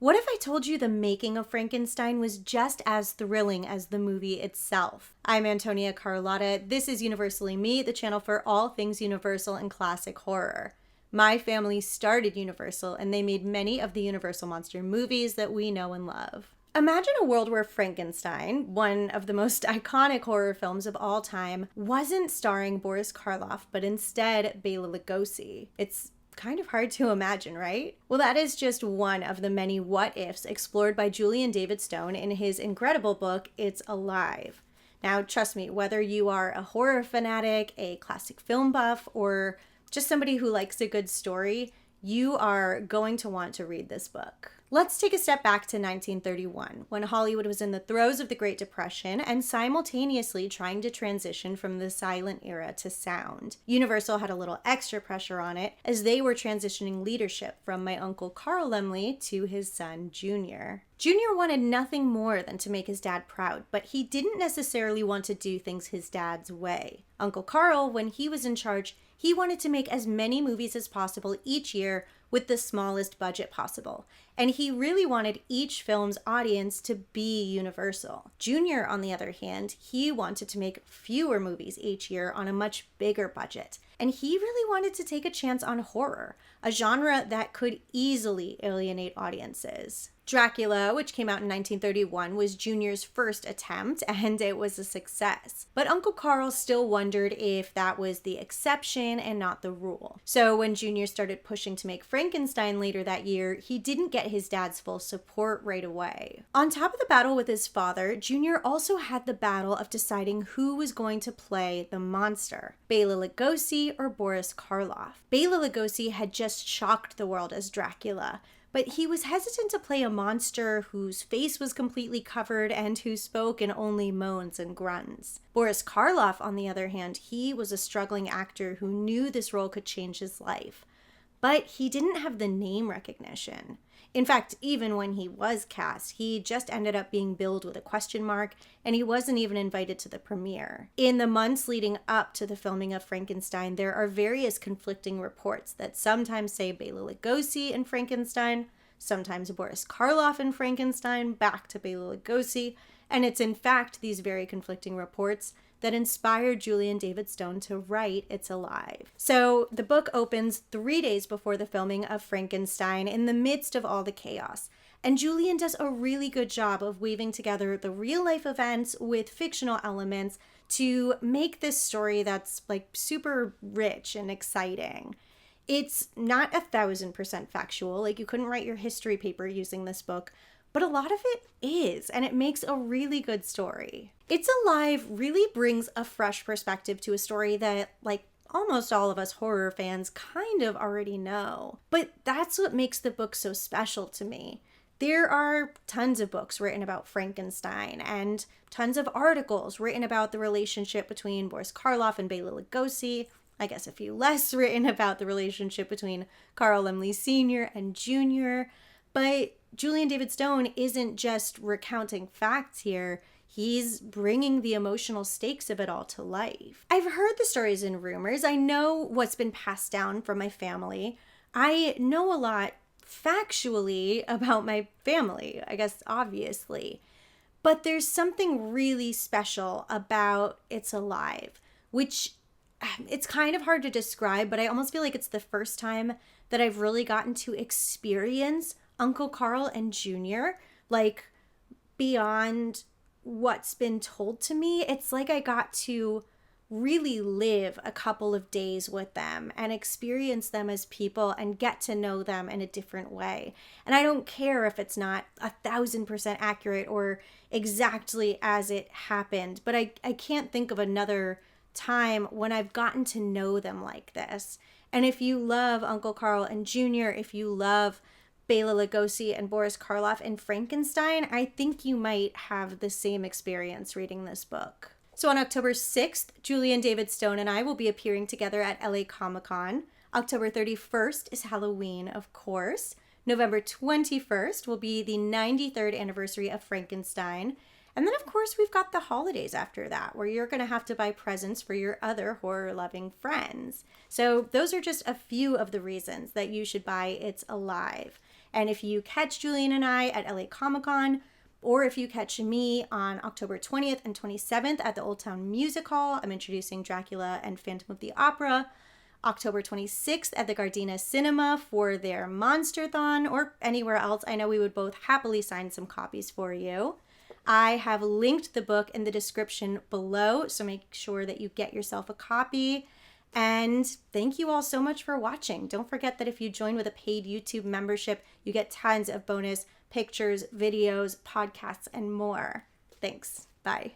What if I told you the making of Frankenstein was just as thrilling as the movie itself? I'm Antonia Carlotta. This is Universally Me, the channel for all things Universal and classic horror. My family started Universal, and they made many of the Universal monster movies that we know and love. Imagine a world where Frankenstein, one of the most iconic horror films of all time, wasn't starring Boris Karloff, but instead Bela Lugosi. It's kind of hard to imagine, right? Well, that is just one of the many what-ifs explored by Julian David Stone in his incredible book, It's Alive. Now, trust me, whether you are a horror fanatic, a classic film buff, or just somebody who likes a good story, you are going to want to read this book. Let's take a step back to 1931, when Hollywood was in the throes of the Great Depression and simultaneously trying to transition from the silent era to sound. Universal had a little extra pressure on it as they were transitioning leadership from my uncle Carl Laemmle to his son Junior. Junior wanted nothing more than to make his dad proud, but he didn't necessarily want to do things his dad's way. Uncle Carl, when he was in charge, he wanted to make as many movies as possible each year with the smallest budget possible. And he really wanted each film's audience to be Universal. Junior, on the other hand, he wanted to make fewer movies each year on a much bigger budget. And he really wanted to take a chance on horror, a genre that could easily alienate audiences. Dracula, which came out in 1931, was Junior's first attempt, and it was a success. But Uncle Carl still wondered if that was the exception and not the rule. So when Junior started pushing to make Frankenstein later that year, he didn't get his dad's full support right away. On top of the battle with his father, Junior also had the battle of deciding who was going to play the monster, Bela Lugosi or Boris Karloff. Bela Lugosi had just shocked the world as Dracula, but he was hesitant to play a monster whose face was completely covered and who spoke in only moans and grunts. Boris Karloff, on the other hand, he was a struggling actor who knew this role could change his life. But he didn't have the name recognition. In fact, even when he was cast, he just ended up being billed with a question mark, and he wasn't even invited to the premiere. In the months leading up to the filming of Frankenstein, there are various conflicting reports that sometimes say Bela Lugosi in Frankenstein, sometimes Boris Karloff in Frankenstein, back to Bela Lugosi, and it's in fact these very conflicting reports that inspired Julian David Stone to write It's Alive. So the book opens 3 days before the filming of Frankenstein in the midst of all the chaos. And Julian does a really good job of weaving together the real life events with fictional elements to make this story that's like super rich and exciting. It's not 1,000% factual, like you couldn't write your history paper using this book, but a lot of it is, and it makes a really good story. It's Alive really brings a fresh perspective to a story that, like, almost all of us horror fans kind of already know. But that's what makes the book so special to me. There are tons of books written about Frankenstein and tons of articles written about the relationship between Boris Karloff and Bela Lugosi. I guess a few less written about the relationship between Carl Laemmle Sr. and Jr., but Julian David Stone isn't just recounting facts here, he's bringing the emotional stakes of it all to life. I've heard the stories and rumors. I know what's been passed down from my family. I know a lot factually about my family, I guess obviously. But there's something really special about It's Alive, which it's kind of hard to describe, but I almost feel like it's the first time that I've really gotten to experience Uncle Carl and Junior, like, beyond what's been told to me. It's like I got to really live a couple of days with them and experience them as people and get to know them in a different way. And I don't care if it's not 1,000% accurate or exactly as it happened, but I can't think of another time when I've gotten to know them like this. And if you love Uncle Carl and Junior, if you love Bela Lugosi and Boris Karloff in Frankenstein, I think you might have the same experience reading this book. So on October 6th, Julian David Stone and I will be appearing together at LA Comic-Con. October 31st is Halloween, of course. November 21st will be the 93rd anniversary of Frankenstein. And then, of course, we've got the holidays after that, where you're going to have to buy presents for your other horror-loving friends. So those are just a few of the reasons that you should buy It's Alive. And if you catch Julian and I at LA Comic-Con, or if you catch me on October 20th and 27th at the Old Town Music Hall, I'm introducing Dracula and Phantom of the Opera. October 26th at the Gardena Cinema for their Monsterthon, or anywhere else, I know we would both happily sign some copies for you. I have linked the book in the description below, so make sure that you get yourself a copy. And thank you all so much for watching. Don't forget that if you join with a paid YouTube membership, you get tons of bonus pictures, videos, podcasts, and more. Thanks. Bye.